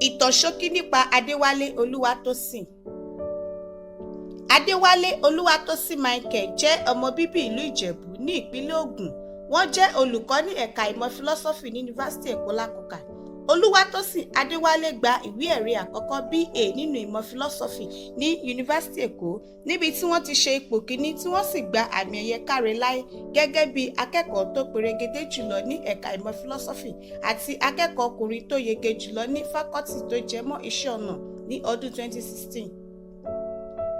Ìtàn ṣókí nípa Adéwálé Olúwatósìn. Adéwálé Olúwatósìn Michael jẹ́ ọmọ bíbí ìlú Ìjẹ̀bú ní ìpínlẹ̀ Ògùn. Wọ́n jẹ́ olùkọ́ ní ẹ̀ka ìmọ̀ fílọ́sọ́fì ní Yunifásítì Èkó Lákòókà. Olúwatósìn Adéwálé gba ìwé-ẹ̀rí àkọ́kọ́ BA nínú ìmọ̀ fílọ́sọ́fì ní Yunifásítì Èkó, níbi tí wọ́n ti ṣe ipò kíní tí wọ́n sì gba àmì ẹ̀yẹ káre-láyé gẹ́gẹ́ bí akẹ́kọ̀ọ́ tó perégedé jùlọ ní ẹ̀ka ìmọ̀ fílọ́sọ́fì àti akẹ́kọ̀ọ́ ọkùnrin tó yege jùlọ ní fákọ́tì tó jẹmọ́ iṣẹ́ ọnà ní ọdún 2016.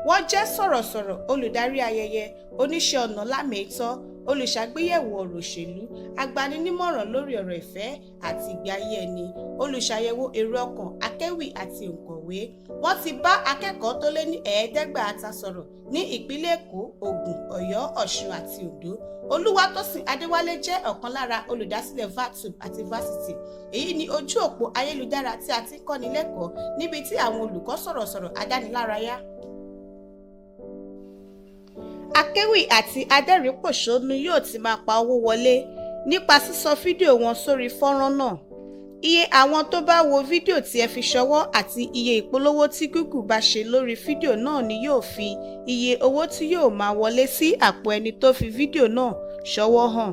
Wọ́n jẹ́ sọ̀rọ̀sọ̀rọ̀, olùdarí ayẹyẹ, oníṣẹ́ ọnà lámẹ̀ẹ́tọ́, olùṣàgbéyẹ̀wò ọ̀rọ̀ òṣèlú, agbaninímọ̀ràn lórí ọ̀rọ̀ ìfẹ́ àti ìgbé ayé ẹni, olùṣàyẹ̀wò èrò ọkàn, akéwì àti òǹkọ̀wé. Wọ́n ti bá akẹ́kọ̀ọ́ tó lé ní 500 sọ̀rọ̀ ní ìpínlẹ̀ Èkó, Ògùn, Ọ̀yọ́, Ọ̀ṣun àti Oǹdó. Olúwatósìn Adéwálé jẹ́ ọ̀kan lára olùdásílẹ̀ VATUB àti Varsity. Èyí ni ojú òpó ayélujára tí a ti ń kọ́ni lẹ́kọ̀ọ́ níbi tí àwọn olùkọ́ sọ̀rọ̀sọ̀rọ̀ adánilárayá, akéwì àti adẹ́rìípòṣónú yóò ti máa pa owó wọlé nípa sísọ fídíò wọn sórí fọ́nrán náà. Iye àwọn tó bá wo fídíò tí ẹ fi ṣọwọ́ àti iye ìpolówó tí Google bá ṣe lórí fídíò náà ni yóò fi iye owó tí yóò máa wọlé sí àpò ẹni tó fi fídíò náà ṣọwọ́ hàn.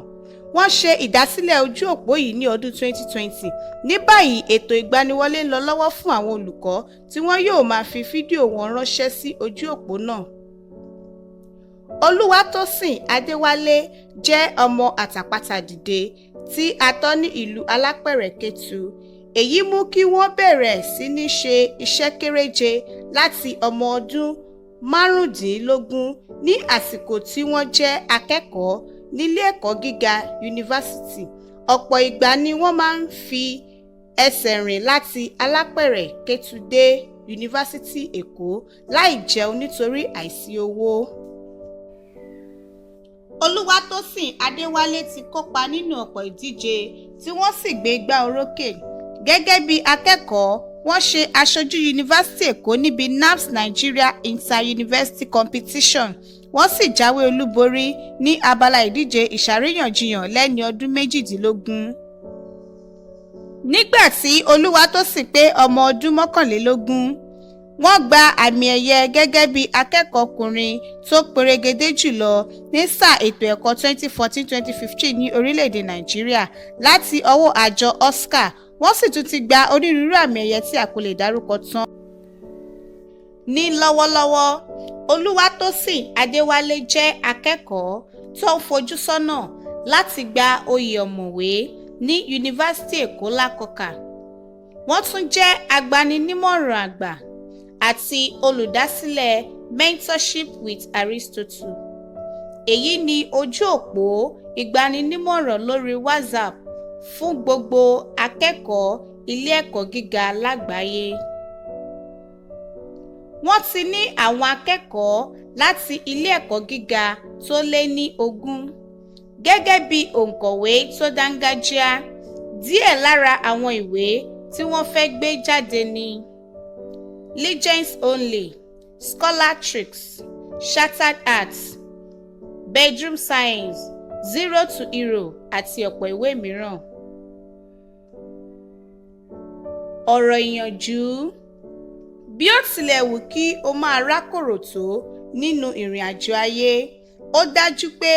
Wọ́n ṣe ìdásílẹ̀ ojú òpó yìí ní ọdún 2020. Ní báyìí, ètò ìgbaniwọlé ń lọ lọ́wọ́ fún àwọn olùkọ́ tí wọ́n yóò máa fi fídíò wọn ránṣẹ́ sí ojú òpó náà. Olúwatósìn Adéwálé jẹ́ ọmọ Àtàpátá-Dìde tí a tọ́ ní ìlú Alápẹ̀rẹ̀ Kétu. Èyí mú kí wọ́n bẹ̀rẹ̀ sí ní ṣe iṣẹ́ kéréje láti ọmọ ọdún 15 ní àsìkò tí wọ́n jẹ́ akẹ́kọ̀ọ́ nílé ẹ̀kọ́ gíga yunifásítì. Ọ̀pọ̀ ìgbà ni wọ́n máa ń fi ẹsẹ̀ rìn láti Alápẹ̀rẹ̀ Kétu dé Yunifásítì Èkó láì jẹun nítorí àìsí owó. Olúwatósìn Adéwálé ti kópa nínú ọ̀pọ̀ ìdíje tí wọ́n sì gbé igbá orókè. Gẹ́gẹ́ bí akẹ́kọ̀ọ́, wọ́n ṣe aṣojú Yunifásítì Èkó níbi NABS Nigeria Inter-University Competition. Wọ́n sì jáwé olúborí ní abala ìdíje ìṣàríyànjiyàn lẹ́ni ọdún 18. Nígbà tí Olúwatósìn pé ọmọ ọdún 21, wọ́n gba àmì ẹ̀yẹ gẹ́gẹ́ bí akẹ́kọ̀ọ́ ọkùnrin tó perégedé jùlọ ní sáà ètò ẹ̀kọ́ 2014-2015 ní orílẹ̀-èdè Nàìjíríà láti ọwọ́ àjọ Oscar. Wọ́n sì tún ti gba onírúurú àmì ẹ̀yẹ tí a kò lè dárúkọ tán. Ní lọ́wọ́lọ́wọ́, Olúwatósìn Adéwálé jẹ́ akẹ́kọ̀ọ́ tó ń fojú sọ́nà láti gba oyè ọ̀mọ̀wé ní Yunifásítì Èkó Lákòókà. Wọ́n tún jẹ́ agbaninímọ̀ràn àgbà àti olùdásílẹ̀ Mentorship with Aristotle. Èyí ni ojú òpó ìgbaninímọ̀ràn lórí WhatsApp fún gbogbo akẹ́kọ̀ọ́ ilé ẹ̀kọ́ gíga lágbàáyé. Wọ́n ti ní àwọn akẹ́kọ̀ọ́ láti ilé ẹ̀kọ́ gíga tó lé ní 20. Gẹ́gẹ́ bí òǹkọ̀wé tó dángájíá, díẹ̀ lára àwọn ìwé tí wọ́n fẹ́ gbé jáde ni Legends Only, Scholartricks, Shattered Hearts, Bedroom Science, Zero to Hero àti ọ̀pọ̀ ìwé mìíràn. Ọ̀rọ̀ ìyànjú: bí ó tilẹ̀ wù kí o máa rákòrò tó nínú ìrìn àjò ayé, ó dájú pé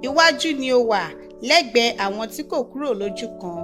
iwájú ni o wà lẹ́gbẹ̀ẹ́ àwọn tí kò kúrò lójú kan.